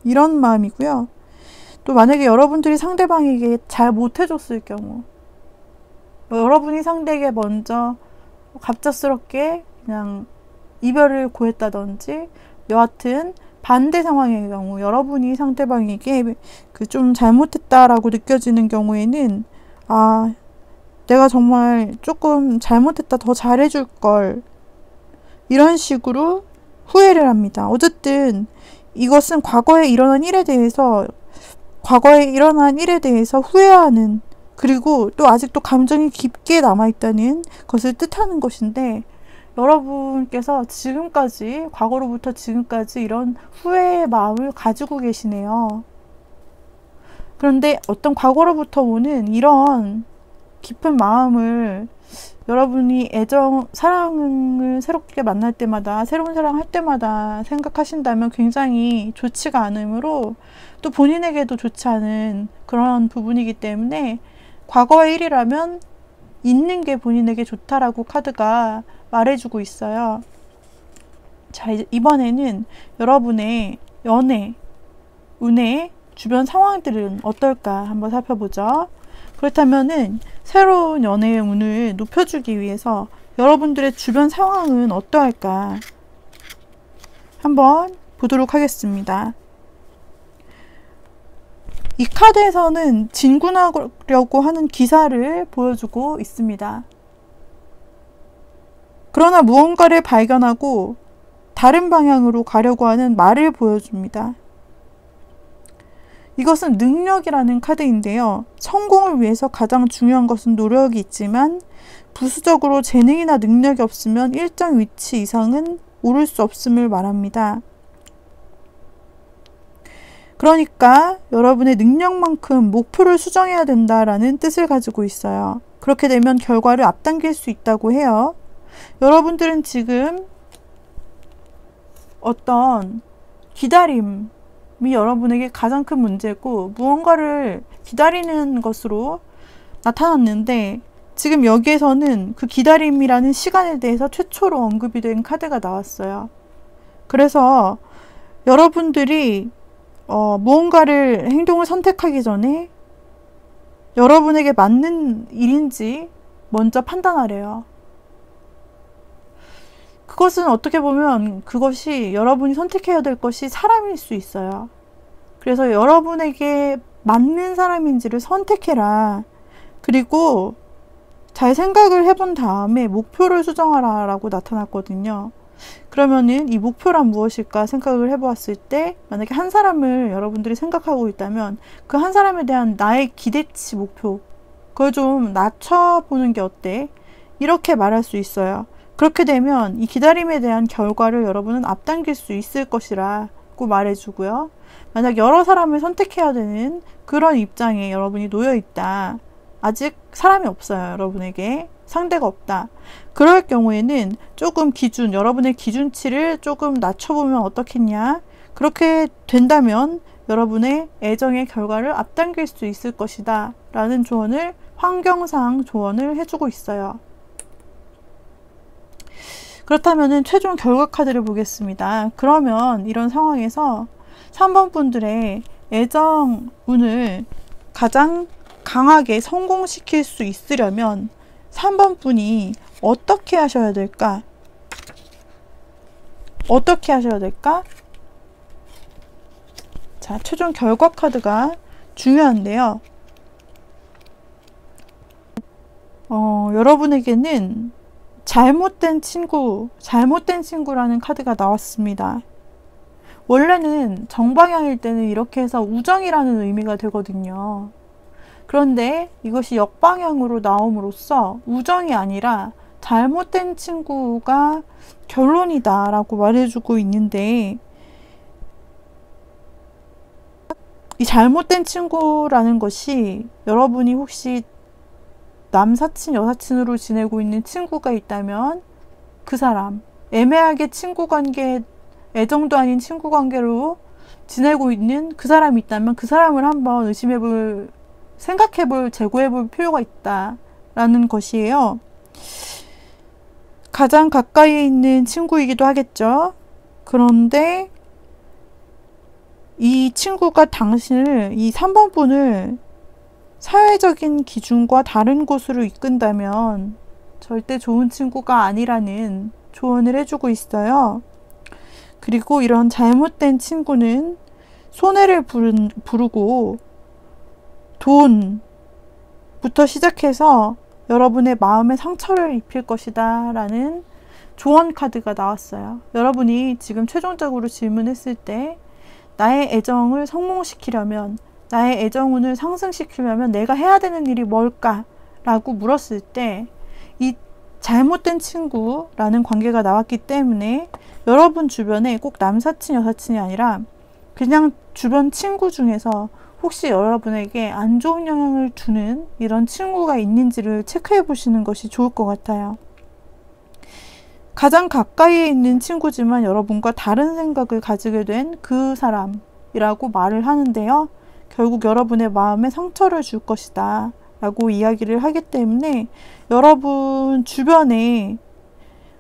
이런 마음이고요. 또 만약에 여러분들이 상대방에게 잘 못해줬을 경우, 여러분이 상대에게 먼저 갑작스럽게 그냥 이별을 고했다든지, 여하튼 반대 상황의 경우, 여러분이 상대방에게 그 좀 잘못했다라고 느껴지는 경우에는, 내가 정말 조금 잘못했다, 더 잘해줄 걸, 이런 식으로 후회를 합니다. 어쨌든 이것은 과거에 일어난 일에 대해서 후회하는, 그리고 또 아직도 감정이 깊게 남아있다는 것을 뜻하는 것인데, 여러분께서 지금까지, 과거로부터 지금까지 이런 후회의 마음을 가지고 계시네요. 그런데 어떤 과거로부터 오는 이런 깊은 마음을 여러분이 사랑을 새롭게 만날 때마다, 새로운 사랑을 할 때마다 생각하신다면 굉장히 좋지가 않으므로, 또 본인에게도 좋지 않은 그런 부분이기 때문에, 과거의 일이라면 있는 게 본인에게 좋다라고 카드가 말해주고 있어요. 자, 이번에는 여러분의 연애, 운의 주변 상황들은 어떨까 한번 살펴보죠. 그렇다면은 새로운 연애의 운을 높여주기 위해서 여러분들의 주변 상황은 어떠할까 한번 보도록 하겠습니다. 이 카드에서는 진군하려고 하는 기사를 보여주고 있습니다. 그러나 무언가를 발견하고 다른 방향으로 가려고 하는 말을 보여줍니다. 이것은 능력이라는 카드인데요. 성공을 위해서 가장 중요한 것은 노력이 있지만 부수적으로 재능이나 능력이 없으면 일정 위치 이상은 오를 수 없음을 말합니다. 그러니까 여러분의 능력만큼 목표를 수정해야 된다라는 뜻을 가지고 있어요. 그렇게 되면 결과를 앞당길 수 있다고 해요. 여러분들은 지금 어떤 기다림이 여러분에게 가장 큰 문제고 무언가를 기다리는 것으로 나타났는데 지금 여기에서는 그 기다림이라는 시간에 대해서 최초로 언급이 된 카드가 나왔어요. 그래서 여러분들이 무언가를 행동을 선택하기 전에 여러분에게 맞는 일인지 먼저 판단하래요. 그것은 어떻게 보면 그것이 여러분이 선택해야 될 것이 사람일 수 있어요. 그래서 여러분에게 맞는 사람인지를 선택해라. 그리고 잘 생각을 해본 다음에 목표를 수정하라 라고 나타났거든요. 그러면은 이 목표란 무엇일까 생각을 해보았을 때 만약에 한 사람을 여러분들이 생각하고 있다면 그 한 사람에 대한 나의 기대치 목표 그걸 좀 낮춰보는 게 어때? 이렇게 말할 수 있어요. 그렇게 되면 이 기다림에 대한 결과를 여러분은 앞당길 수 있을 것이라고 말해주고요. 만약 여러 사람을 선택해야 되는 그런 입장에 여러분이 놓여있다. 아직 사람이 없어요. 여러분에게 상대가 없다. 그럴 경우에는 조금 여러분의 기준치를 조금 낮춰보면 어떻겠냐. 그렇게 된다면 여러분의 애정의 결과를 앞당길 수 있을 것이다 라는 조언을 환경상 조언을 해주고 있어요. 그렇다면 최종 결과 카드를 보겠습니다. 그러면 이런 상황에서 3번 분들의 애정 운을 가장 강하게 성공시킬 수 있으려면 3번 분이 어떻게 하셔야 될까? 어떻게 하셔야 될까? 자, 최종 결과 카드가 중요한데요. 여러분에게는 잘못된 친구라는 카드가 나왔습니다. 원래는 정방향일 때는 이렇게 해서 우정이라는 의미가 되거든요. 그런데 이것이 역방향으로 나옴으로써 우정이 아니라 잘못된 친구가 결론이다 라고 말해주고 있는데 이 잘못된 친구라는 것이 여러분이 혹시 남사친, 여사친으로 지내고 있는 친구가 있다면 그 사람, 애매하게 친구 관계, 애정도 아닌 친구 관계로 지내고 있는 그 사람이 있다면 그 사람을 한번 생각해볼, 재고해볼 필요가 있다라는 것이에요. 가장 가까이에 있는 친구이기도 하겠죠. 그런데 이 친구가 당신을, 이 3번 분을 사회적인 기준과 다른 곳으로 이끈다면 절대 좋은 친구가 아니라는 조언을 해주고 있어요. 그리고 이런 잘못된 친구는 손해를 부르고 돈부터 시작해서 여러분의 마음에 상처를 입힐 것이다 라는 조언 카드가 나왔어요. 여러분이 지금 최종적으로 질문했을 때 나의 애정을 성공시키려면, 나의 애정운을 상승시키려면 내가 해야 되는 일이 뭘까? 라고 물었을 때 이 잘못된 친구라는 관계가 나왔기 때문에 여러분 주변에 꼭 남사친, 여사친이 아니라 그냥 주변 친구 중에서 혹시 여러분에게 안 좋은 영향을 주는 이런 친구가 있는지를 체크해 보시는 것이 좋을 것 같아요. 가장 가까이에 있는 친구지만 여러분과 다른 생각을 가지게 된 그 사람이라고 말을 하는데요. 결국 여러분의 마음에 상처를 줄 것이다 라고 이야기를 하기 때문에 여러분 주변에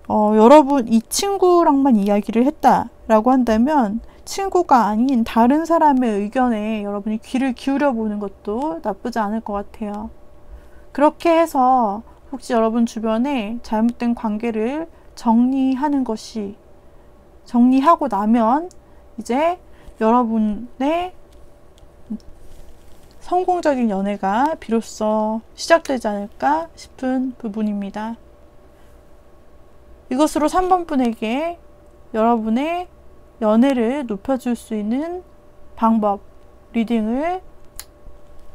여러분 이 친구랑만 이야기를 했다 라고 한다면 친구가 아닌 다른 사람의 의견에 여러분이 귀를 기울여 보는 것도 나쁘지 않을 것 같아요. 그렇게 해서 혹시 여러분 주변에 잘못된 관계를 정리하고 나면 이제 여러분의 성공적인 연애가 비로소 시작되지 않을까 싶은 부분입니다. 이것으로 3번 분에게 여러분의 연애를 높여줄 수 있는 방법 리딩을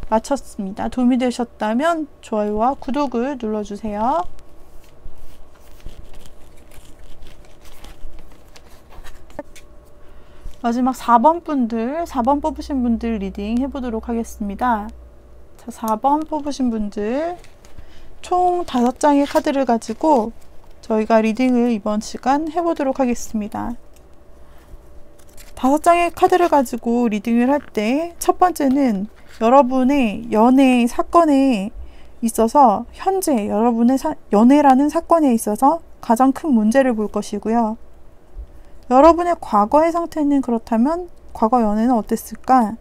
마쳤습니다. 도움이 되셨다면 좋아요와 구독을 눌러주세요. 마지막 4번 분들, 4번 뽑으신 분들 리딩 해보도록 하겠습니다. 자, 4번 뽑으신 분들 총 5장의 카드를 가지고 저희가 리딩을 이번 시간 해보도록 하겠습니다. 5장의 카드를 가지고 리딩을 할 때 첫 번째는 여러분의 연애 사건에 있어서 현재 여러분의 연애라는 사건에 있어서 가장 큰 문제를 볼 것이고요. 여러분의 과거의 상태는 그렇다면 과거 연애는 어땠을까?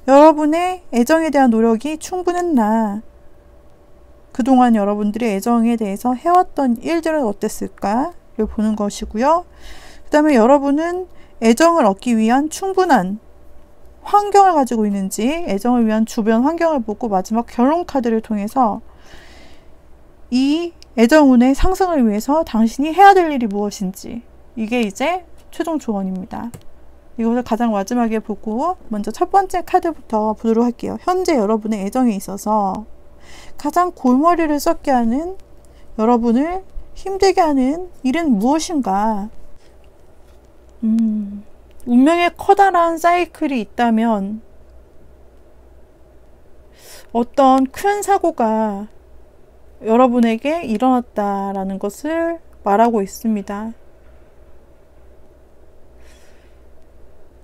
여러분의 애정에 대한 노력이 충분했나? 그동안 여러분들의 애정에 대해서 해왔던 일들은 어땠을까를 보는 것이고요. 그 다음에 여러분은 애정을 얻기 위한 충분한 환경을 가지고 있는지 애정을 위한 주변 환경을 보고 마지막 결론 카드를 통해서 이 애정운의 상승을 위해서 당신이 해야 될 일이 무엇인지 이게 이제 최종 조언입니다. 이것을 가장 마지막에 보고 먼저 첫 번째 카드부터 보도록 할게요. 현재 여러분의 애정에 있어서 가장 골머리를 썩게 하는 여러분을 힘들게 하는 일은 무엇인가? 운명의 커다란 사이클이 있다면 어떤 큰 사고가 여러분에게 일어났다라는 것을 말하고 있습니다.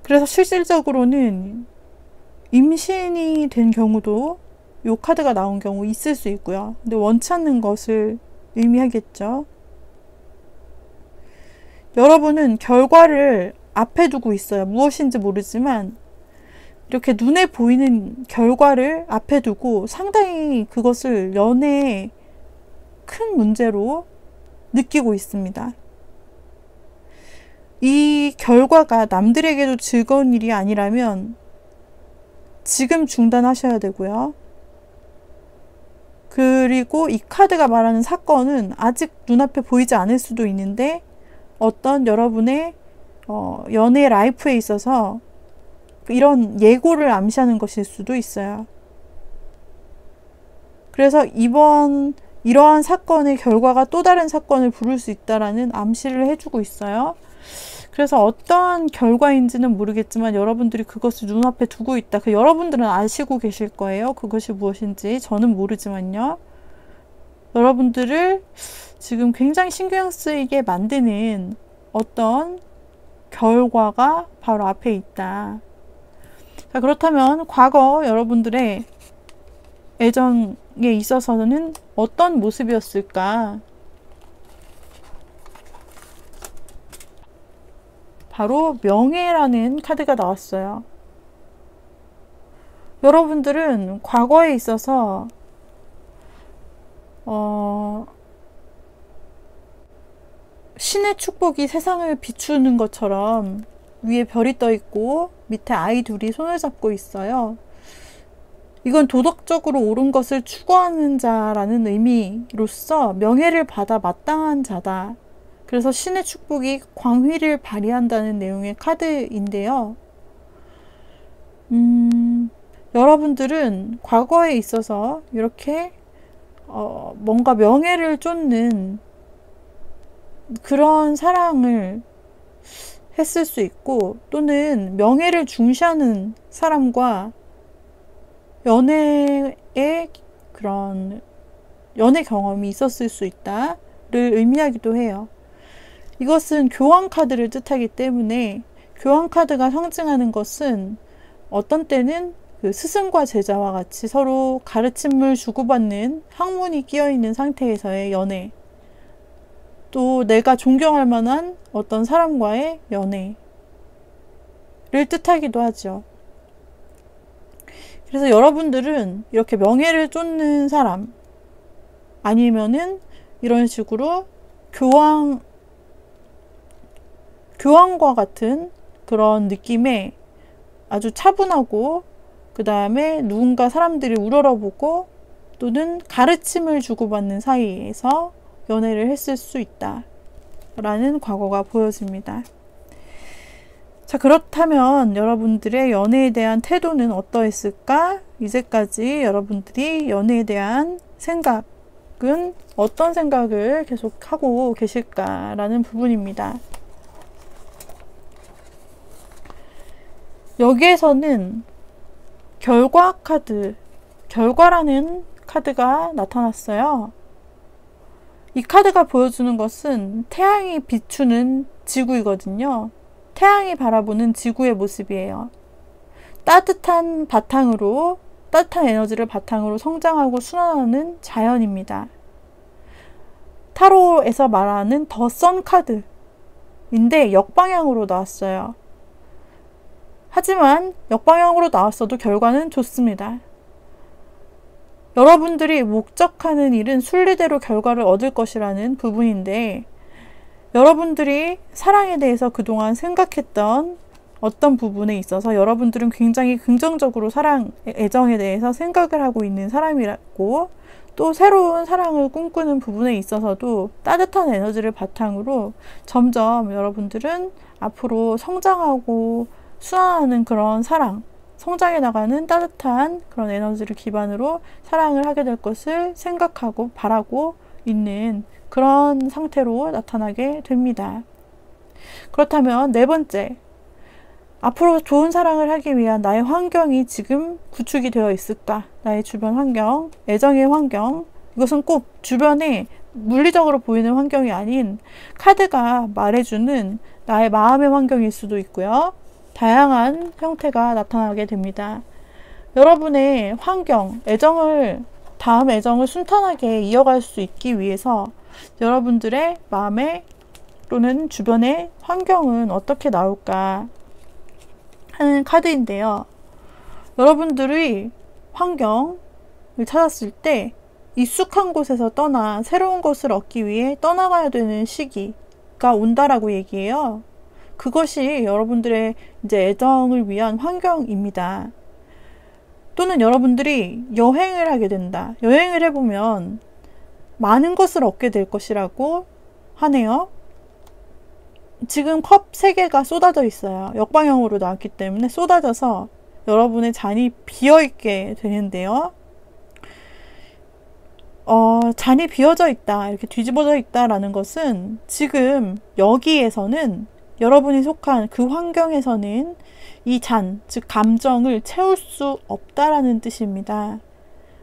그래서 실질적으로는 임신이 된 경우도 이 카드가 나온 경우 있을 수 있고요. 근데 원치 않는 것을 의미하겠죠. 여러분은 결과를 앞에 두고 있어요. 무엇인지 모르지만 이렇게 눈에 보이는 결과를 앞에 두고 상당히 그것을 연애의 큰 문제로 느끼고 있습니다. 이 결과가 남들에게도 즐거운 일이 아니라면 지금 중단하셔야 되고요. 그리고 이 카드가 말하는 사건은 아직 눈앞에 보이지 않을 수도 있는데 어떤 여러분의 연애 라이프에 있어서 이런 예고를 암시하는 것일 수도 있어요. 그래서 이러한 사건의 결과가 또 다른 사건을 부를 수 있다라는 암시를 해주고 있어요. 그래서 어떤 결과인지는 모르겠지만 여러분들이 그것을 눈앞에 두고 있다. 여러분들은 아시고 계실 거예요. 그것이 무엇인지. 저는 모르지만요. 여러분들을 지금 굉장히 신경 쓰이게 만드는 어떤 결과가 바로 앞에 있다. 자, 그렇다면 과거 여러분들의 애정에 있어서는 어떤 모습이었을까? 바로 명예라는 카드가 나왔어요. 여러분들은 과거에 있어서 신의 축복이 세상을 비추는 것처럼 위에 별이 떠 있고 밑에 아이 둘이 손을 잡고 있어요. 이건 도덕적으로 옳은 것을 추구하는 자라는 의미로서 명예를 받아 마땅한 자다. 그래서 신의 축복이 광휘를 발휘한다는 내용의 카드인데요. 여러분들은 과거에 있어서 이렇게 뭔가 명예를 쫓는 그런 사랑을 했을 수 있고 또는 명예를 중시하는 사람과 연애의 그런 연애 경험이 있었을 수 있다를 의미하기도 해요. 이것은 교황 카드를 뜻하기 때문에 교황 카드가 상징하는 것은 어떤 때는 그 스승과 제자와 같이 서로 가르침을 주고받는 학문이 끼어있는 상태에서의 연애, 또 내가 존경할 만한 어떤 사람과의 연애를 뜻하기도 하죠. 그래서 여러분들은 이렇게 명예를 쫓는 사람 아니면은 이런 식으로 교황과 같은 그런 느낌의 아주 차분하고 그 다음에 누군가 사람들이 우러러보고 또는 가르침을 주고받는 사이에서 연애를 했을 수 있다 라는 과거가 보여집니다. 자, 그렇다면 여러분들의 연애에 대한 태도는 어떠했을까? 이제까지 여러분들이 연애에 대한 생각은 어떤 생각을 계속 하고 계실까라는 부분입니다. 여기에서는 결과 카드, 결과라는 카드가 나타났어요. 이 카드가 보여주는 것은 태양이 비추는 지구이거든요. 태양이 바라보는 지구의 모습이에요. 따뜻한 바탕으로, 따뜻한 에너지를 바탕으로 성장하고 순환하는 자연입니다. 타로에서 말하는 더 선 카드인데 역방향으로 나왔어요. 하지만 역방향으로 나왔어도 결과는 좋습니다. 여러분들이 목적하는 일은 순리대로 결과를 얻을 것이라는 부분인데, 여러분들이 사랑에 대해서 그동안 생각했던 어떤 부분에 있어서 여러분들은 굉장히 긍정적으로 사랑, 애정에 대해서 생각을 하고 있는 사람이라고, 또 새로운 사랑을 꿈꾸는 부분에 있어서도 따뜻한 에너지를 바탕으로 점점 여러분들은 앞으로 성장하고 순환하는 그런 사랑, 성장해 나가는 따뜻한 그런 에너지를 기반으로 사랑을 하게 될 것을 생각하고 바라고 있는 그런 상태로 나타나게 됩니다. 그렇다면 네 번째, 앞으로 좋은 사랑을 하기 위한 나의 환경이 지금 구축이 되어 있을까? 나의 주변 환경, 애정의 환경, 이것은 꼭 주변에 물리적으로 보이는 환경이 아닌 카드가 말해주는 나의 마음의 환경일 수도 있고요. 다양한 형태가 나타나게 됩니다. 여러분의 환경, 다음 애정을 순탄하게 이어갈 수 있기 위해서 여러분들의 마음에 또는 주변의 환경은 어떻게 나올까 하는 카드인데요. 여러분들이 환경을 찾았을 때 익숙한 곳에서 떠나 새로운 것을 얻기 위해 떠나가야 되는 시기가 온다라고 얘기해요. 그것이 여러분들의 이제 애정을 위한 환경입니다. 또는 여러분들이 여행을 하게 된다. 여행을 해보면 많은 것을 얻게 될 것이라고 하네요. 지금 컵 3개가 쏟아져 있어요. 역방향으로 나왔기 때문에 쏟아져서 여러분의 잔이 비어있게 되는데요. 잔이 비어져 있다, 이렇게 뒤집어져 있다라는 것은 지금 여기에서는 여러분이 속한 그 환경에서는 이 잔, 즉 감정을 채울 수 없다라는 뜻입니다.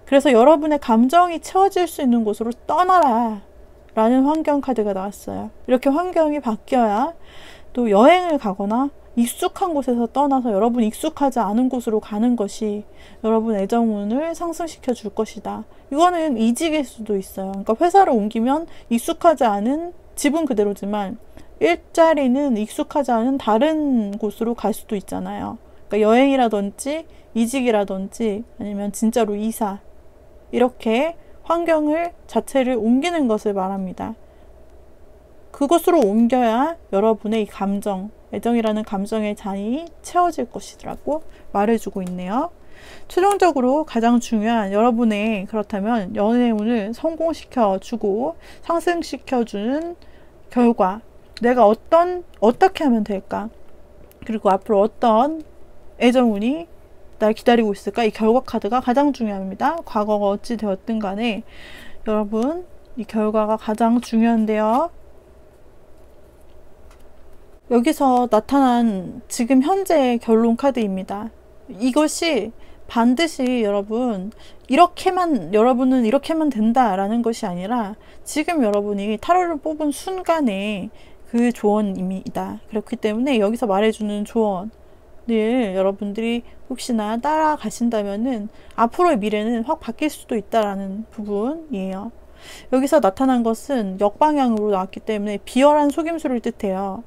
그래서 여러분의 감정이 채워질 수 있는 곳으로 떠나라 라는 환경 카드가 나왔어요. 이렇게 환경이 바뀌어야 또 여행을 가거나 익숙한 곳에서 떠나서 여러분이 익숙하지 않은 곳으로 가는 것이 여러분 애정운을 상승시켜 줄 것이다. 이거는 이직일 수도 있어요. 그러니까 회사를 옮기면 익숙하지 않은, 집은 그대로지만 일자리는 익숙하지 않은 다른 곳으로 갈 수도 있잖아요. 그러니까 여행이라든지 이직이라든지 아니면 진짜로 이사, 이렇게 환경을 자체를 옮기는 것을 말합니다. 그곳으로 옮겨야 여러분의 이 감정, 애정이라는 감정의 잔이 채워질 것이라고 말해주고 있네요. 최종적으로 가장 중요한 여러분의, 그렇다면 연애운을 성공시켜주고 상승시켜주는 결과, 내가 어떻게 하면 될까? 그리고 앞으로 어떤 애정운이 날 기다리고 있을까? 이 결과 카드가 가장 중요합니다. 과거가 어찌 되었든 간에 여러분, 이 결과가 가장 중요한데요. 여기서 나타난 지금 현재의 결론 카드입니다. 이것이 반드시 여러분은 이렇게만 된다라는 것이 아니라 지금 여러분이 타로를 뽑은 순간에 그 조언입니다. 그렇기 때문에 여기서 말해주는 조언을 여러분들이 혹시나 따라가신다면은 앞으로의 미래는 확 바뀔 수도 있다라는 부분이에요. 여기서 나타난 것은 역방향으로 나왔기 때문에 비열한 속임수를 뜻해요.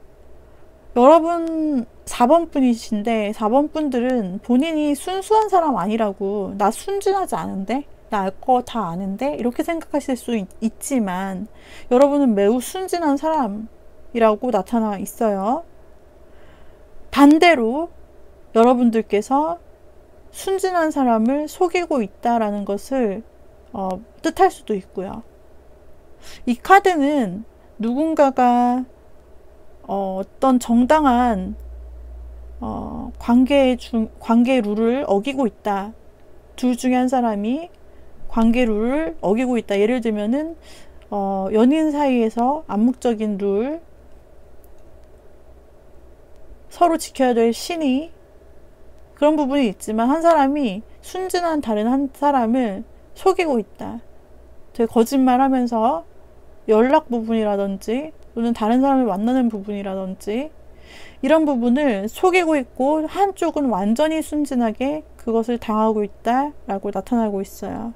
여러분 4번 분이신데 4번 분들은 본인이 순수한 사람 아니라고, 나 순진하지 않은데? 나 알 거 다 아는데? 이렇게 생각하실 수 있지만 여러분은 매우 순진한 사람이라고 나타나 있어요. 반대로 여러분들께서 순진한 사람을 속이고 있다라는 것을 뜻할 수도 있고요. 이 카드는 누군가가 어떤 정당한 관계 룰을 어기고 있다. 둘 중에 한 사람이 관계 룰을 어기고 있다. 예를 들면은 연인 사이에서 암묵적인 룰, 서로 지켜야 될 신의, 그런 부분이 있지만 한 사람이 순진한 다른 한 사람을 속이고 있다. 되게 거짓말하면서 연락 부분이라든지 또는 다른 사람을 만나는 부분이라든지 이런 부분을 속이고 있고 한쪽은 완전히 순진하게 그것을 당하고 있다라고 나타나고 있어요.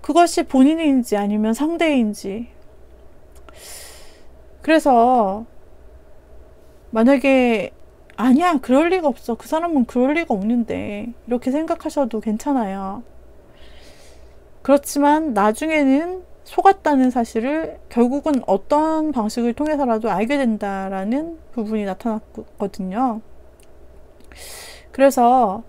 그것이 본인인지 아니면 상대인지. 그래서 만약에 아니야, 그럴 리가 없어, 그 사람은 그럴 리가 없는데 이렇게 생각하셔도 괜찮아요. 그렇지만 나중에는 속았다는 사실을 결국은 어떤 방식을 통해서라도 알게 된다라는 부분이 나타났거든요. 그래서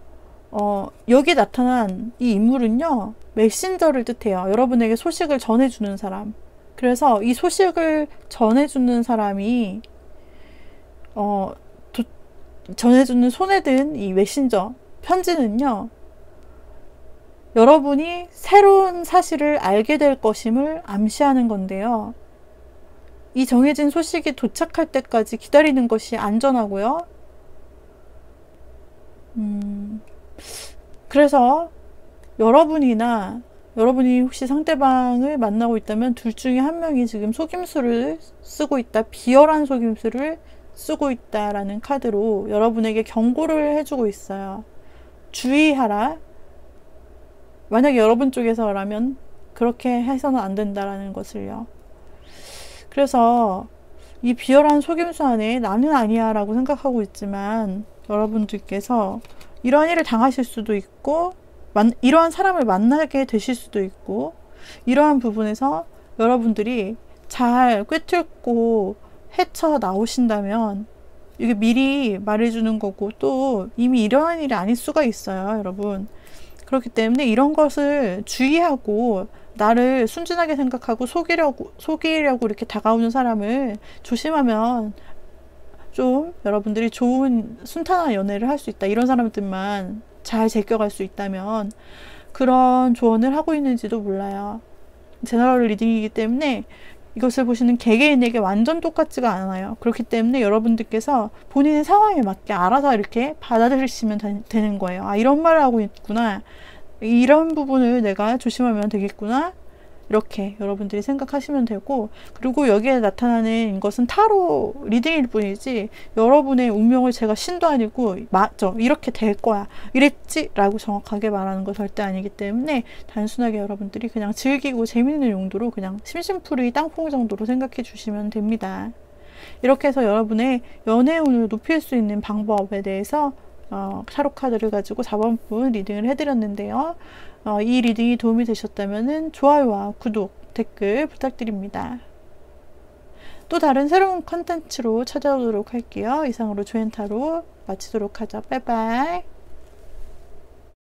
여기 나타난 이 인물은요, 메신저를 뜻해요. 여러분에게 소식을 전해주는 사람. 그래서 이 소식을 전해주는 사람이 전해주는 손에 든 이 메신저 편지는요, 여러분이 새로운 사실을 알게 될 것임을 암시하는 건데요. 이 정해진 소식이 도착할 때까지 기다리는 것이 안전하고요. 그래서 여러분이 혹시 상대방을 만나고 있다면 둘 중에 한 명이 지금 속임수를 쓰고 있다, 비열한 속임수를 쓰고 있다라는 카드로 여러분에게 경고를 해주고 있어요. 주의하라. 만약에 여러분 쪽에서라면 그렇게 해서는 안 된다라는 것을요. 그래서 이 비열한 속임수 안에 나는 아니야 라고 생각하고 있지만 여러분들께서 이러한 일을 당하실 수도 있고 이러한 사람을 만나게 되실 수도 있고, 이러한 부분에서 여러분들이 잘 꿰뚫고 헤쳐 나오신다면 이게 미리 말해주는 거고, 또 이미 이러한 일이 아닐 수가 있어요, 여러분. 그렇기 때문에 이런 것을 주의하고 나를 순진하게 생각하고 속이려고 이렇게 다가오는 사람을 조심하면 좀 여러분들이 좋은 순탄한 연애를 할 수 있다. 이런 사람들만 잘 제껴갈 수 있다면 그런 조언을 하고 있는지도 몰라요. 제너럴 리딩이기 때문에 이것을 보시는 개개인에게 완전 똑같지가 않아요. 그렇기 때문에 여러분들께서 본인의 상황에 맞게 알아서 이렇게 받아들이시면 되는 거예요. 아, 이런 말을 하고 있구나, 이런 부분을 내가 조심하면 되겠구나, 이렇게 여러분들이 생각하시면 되고, 그리고 여기에 나타나는 것은 타로 리딩일 뿐이지 여러분의 운명을 제가 신도 아니고 맞죠, 이렇게 될 거야, 이랬지 라고 정확하게 말하는 거 절대 아니기 때문에 단순하게 여러분들이 그냥 즐기고 재밌는 용도로 그냥 심심풀이 땅콩 정도로 생각해 주시면 됩니다. 이렇게 해서 여러분의 연애운을 높일 수 있는 방법에 대해서 타로 카드를 가지고 4번 분 리딩을 해드렸는데요. 이 리딩이 도움이 되셨다면 좋아요와 구독, 댓글 부탁드립니다. 또 다른 새로운 컨텐츠로 찾아오도록 할게요. 이상으로 조앤타로 마치도록 하죠. 빠이빠이.